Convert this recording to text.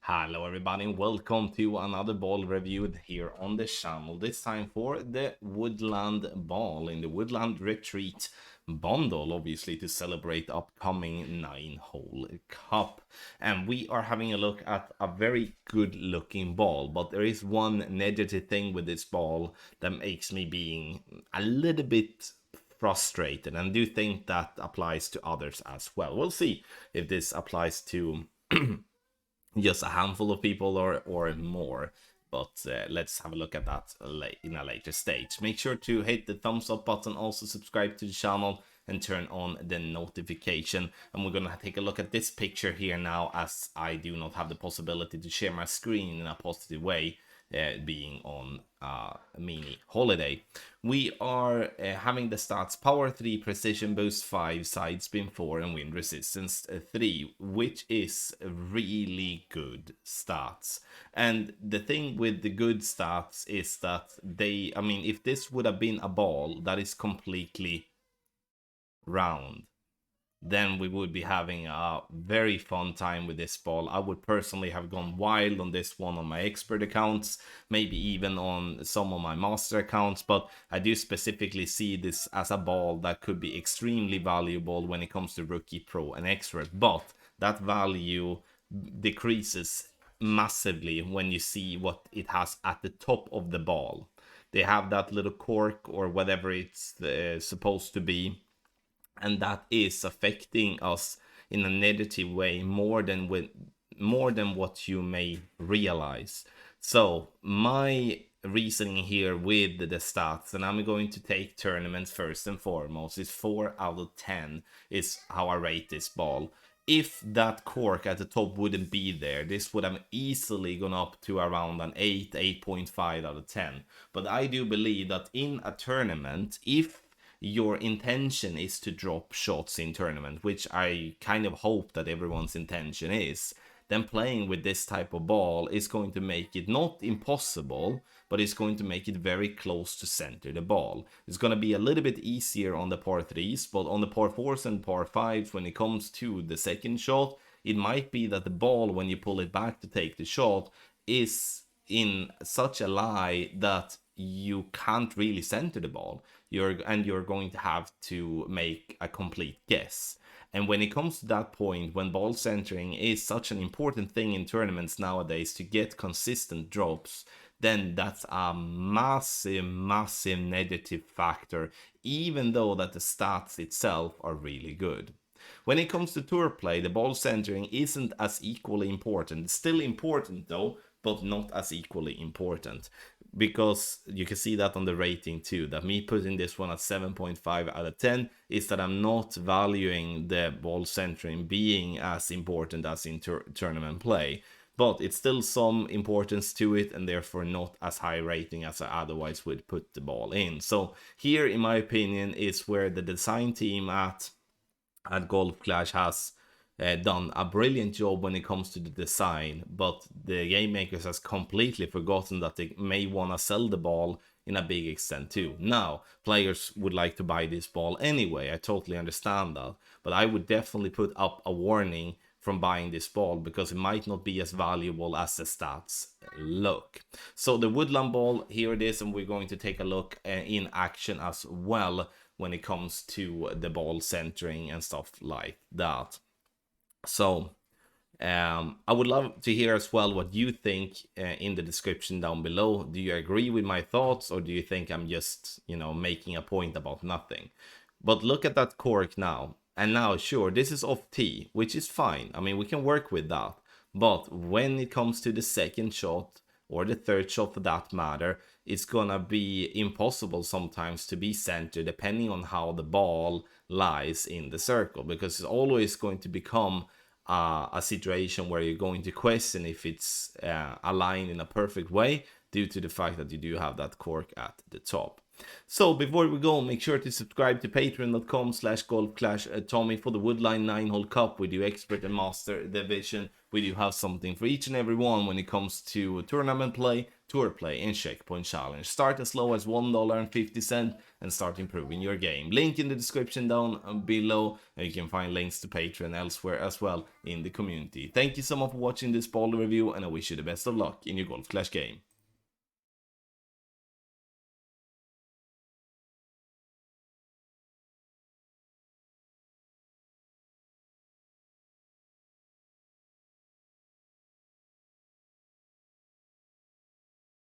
Hello everybody and welcome to another ball review here on the channel. This time for the Woodland Ball in the Woodland Retreat bundle, obviously to celebrate upcoming 9-hole cup. And we are having a look at a very good looking ball, but there is one negative thing with this ball that makes me being a little bit frustrated, and I do think that applies to others as well. We'll see if this applies to just a handful of people or more, but let's have a look at that in a later stage. Make sure to hit the thumbs up button, also subscribe to the channel and turn on the notification. And we're gonna take a look at this picture here now, as I do not have the possibility to share my screen in a positive way, being on a mini holiday. We are having the stats: power 3, precision boost 5, side spin 4, and wind resistance 3, which is really good stats. And the thing with the good stats is that if this would have been a ball that is completely round, then we would be having a very fun time with this ball. I would personally have gone wild on this one on my expert accounts, maybe even on some of my master accounts, but I do specifically see this as a ball that could be extremely valuable when it comes to rookie, pro, and expert. But that value decreases massively when you see what it has at the top of the ball. They have that little cork or whatever it's supposed to be, and that is affecting us in a negative way more than what you may realize. So my reasoning here with the stats, and I'm going to take tournaments first and foremost, is 4 out of 10 is how I rate this ball. If that cork at the top wouldn't be there, this would have easily gone up to around an 8.5 out of 10. But I do believe that in a tournament, if your intention is to drop shots in tournament, which I kind of hope that everyone's intention is, then playing with this type of ball is going to make it not impossible, but it's going to make it very close to center the ball. It's going to be a little bit easier on the par 3s, but on the par 4s and par 5s, when it comes to the second shot, it might be that the ball, when you pull it back to take the shot, is in such a lie that you can't really center the ball. You're going to have to make a complete guess. And when it comes to that point, when ball centering is such an important thing in tournaments nowadays to get consistent drops, then that's a massive negative factor, even though that the stats itself are really good. When it comes to tour play, the ball centering isn't as equally important. It's still important though, but not as equally important, because you can see that on the rating too, that me putting this one at 7.5 out of 10 is that I'm not valuing the ball centering being as important as in tournament play, but it's still some importance to it, and therefore not as high rating as I otherwise would put the ball in. So here, in my opinion, is where the design team at Golf Clash has done a brilliant job when it comes to the design, but the game makers has completely forgotten that they may want to sell the ball in a big extent too. Now, players would like to buy this ball anyway, I totally understand that, but I would definitely put up a warning from buying this ball, because it might not be as valuable as the stats look. So the Woodland Ball, here it is, and we're going to take a look in action as well when it comes to the ball centering and stuff like that. So I would love to hear as well what you think in the description down below. Do you agree with my thoughts, or do you think I'm just, making a point about nothing? But look at that cork now. And now, sure, this is off tee, which is fine. I mean, we can work with that. But when it comes to the second shot, or the third shot for that matter, it's gonna be impossible sometimes to be centered, depending on how the ball lies in the circle, because it's always going to become a situation where you're going to question if it's aligned in a perfect way, due to the fact that you do have that cork at the top. So before we go, make sure to subscribe to patreon.com/golfclash Tommy for the Woodline 9-hole cup. We do expert and master division. We do have something for each and every one when it comes to tournament play, tour play, and checkpoint challenge. Start as low as $1.50 and start improving your game. Link in the description down below, and you can find links to Patreon elsewhere as well in the community. Thank you so much for watching this ball review, and I wish you the best of luck in your Golf Clash game.